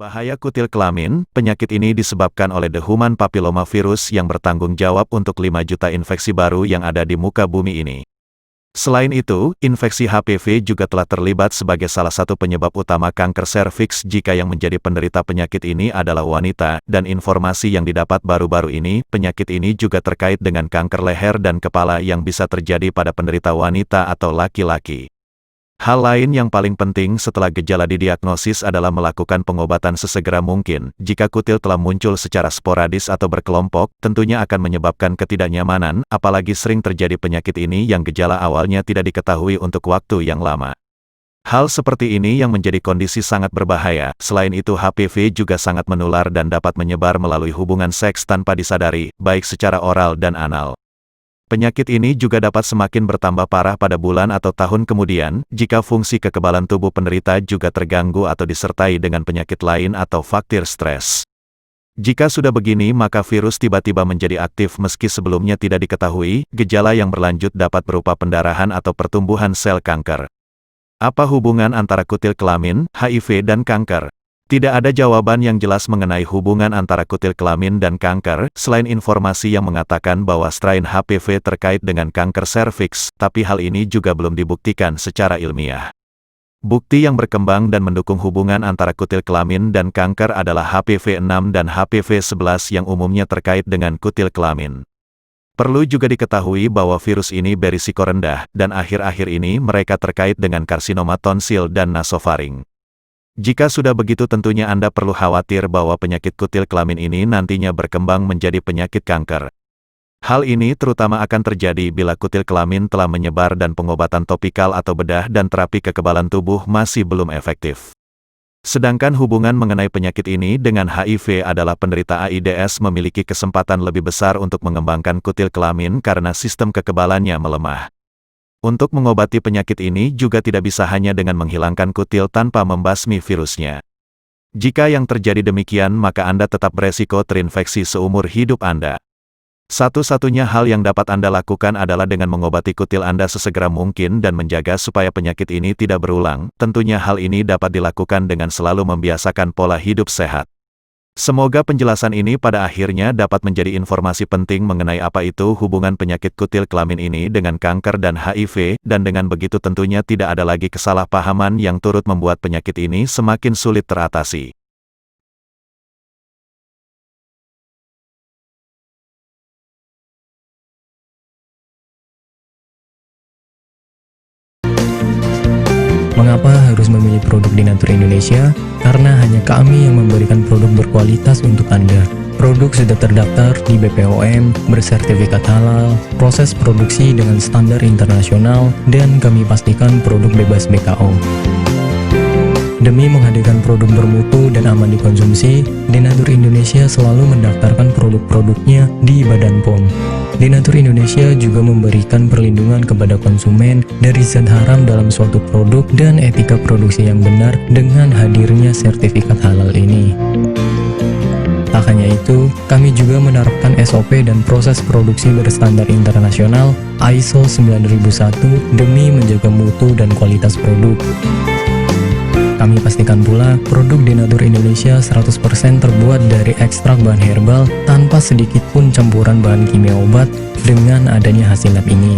Bahaya kutil kelamin, penyakit ini disebabkan oleh The Human Papilloma Virus yang bertanggung jawab untuk 5 juta infeksi baru yang ada di muka bumi ini. Selain itu, infeksi HPV juga telah terlibat sebagai salah satu penyebab utama kanker serviks jika yang menjadi penderita penyakit ini adalah wanita, dan informasi yang didapat baru-baru ini, penyakit ini juga terkait dengan kanker leher dan kepala yang bisa terjadi pada penderita wanita atau laki-laki. Hal lain yang paling penting setelah gejala didiagnosis adalah melakukan pengobatan sesegera mungkin. Jika kutil telah muncul secara sporadis atau berkelompok, tentunya akan menyebabkan ketidaknyamanan, apalagi sering terjadi penyakit ini yang gejala awalnya tidak diketahui untuk waktu yang lama. Hal seperti ini yang menjadi kondisi sangat berbahaya. Selain itu HPV juga sangat menular dan dapat menyebar melalui hubungan seks tanpa disadari, baik secara oral dan anal. Penyakit ini juga dapat semakin bertambah parah pada bulan atau tahun kemudian, jika fungsi kekebalan tubuh penderita juga terganggu atau disertai dengan penyakit lain atau faktor stres. Jika sudah begini maka virus tiba-tiba menjadi aktif meski sebelumnya tidak diketahui, gejala yang berlanjut dapat berupa pendarahan atau pertumbuhan sel kanker. Apa hubungan antara kutil kelamin, HIV dan kanker? Tidak ada jawaban yang jelas mengenai hubungan antara kutil kelamin dan kanker, selain informasi yang mengatakan bahwa strain HPV terkait dengan kanker serviks, tapi hal ini juga belum dibuktikan secara ilmiah. Bukti yang berkembang dan mendukung hubungan antara kutil kelamin dan kanker adalah HPV-6 dan HPV-11 yang umumnya terkait dengan kutil kelamin. Perlu juga diketahui bahwa virus ini berisiko rendah, dan akhir-akhir ini mereka terkait dengan karsinoma tonsil dan nasofaring. Jika sudah begitu tentunya Anda perlu khawatir bahwa penyakit kutil kelamin ini nantinya berkembang menjadi penyakit kanker. Hal ini terutama akan terjadi bila kutil kelamin telah menyebar dan pengobatan topikal atau bedah dan terapi kekebalan tubuh masih belum efektif. Sedangkan hubungan mengenai penyakit ini dengan HIV adalah penderita AIDS memiliki kesempatan lebih besar untuk mengembangkan kutil kelamin karena sistem kekebalannya melemah. Untuk mengobati penyakit ini juga tidak bisa hanya dengan menghilangkan kutil tanpa membasmi virusnya. Jika yang terjadi demikian maka Anda tetap beresiko terinfeksi seumur hidup Anda. Satu-satunya hal yang dapat Anda lakukan adalah dengan mengobati kutil Anda sesegera mungkin dan menjaga supaya penyakit ini tidak berulang. Tentunya hal ini dapat dilakukan dengan selalu membiasakan pola hidup sehat. Semoga penjelasan ini pada akhirnya dapat menjadi informasi penting mengenai apa itu hubungan penyakit kutil kelamin ini dengan kanker dan HIV, dan dengan begitu tentunya tidak ada lagi kesalahpahaman yang turut membuat penyakit ini semakin sulit teratasi. Mengapa harus memilih produk Denatur Indonesia? Karena hanya kami yang memberikan produk berkualitas untuk Anda. Produk sudah terdaftar di BPOM, bersertifikat halal, proses produksi dengan standar internasional, dan kami pastikan produk bebas BKO. Demi menghadirkan produk bermutu dan aman dikonsumsi, Denatur Indonesia selalu mendaftarkan produk-produknya di Badan POM. Denatur Indonesia juga memberikan perlindungan kepada konsumen dari zat haram dalam suatu produk dan etika produksi yang benar dengan hadirnya sertifikat halal ini. Tak hanya itu, kami juga menerapkan SOP dan proses produksi berstandar internasional ISO 9001 demi menjaga mutu dan kualitas produk. Kami pastikan pula produk Denatur Indonesia 100% terbuat dari ekstrak bahan herbal tanpa sedikit pun campuran bahan kimia obat dengan adanya hasil lab ini.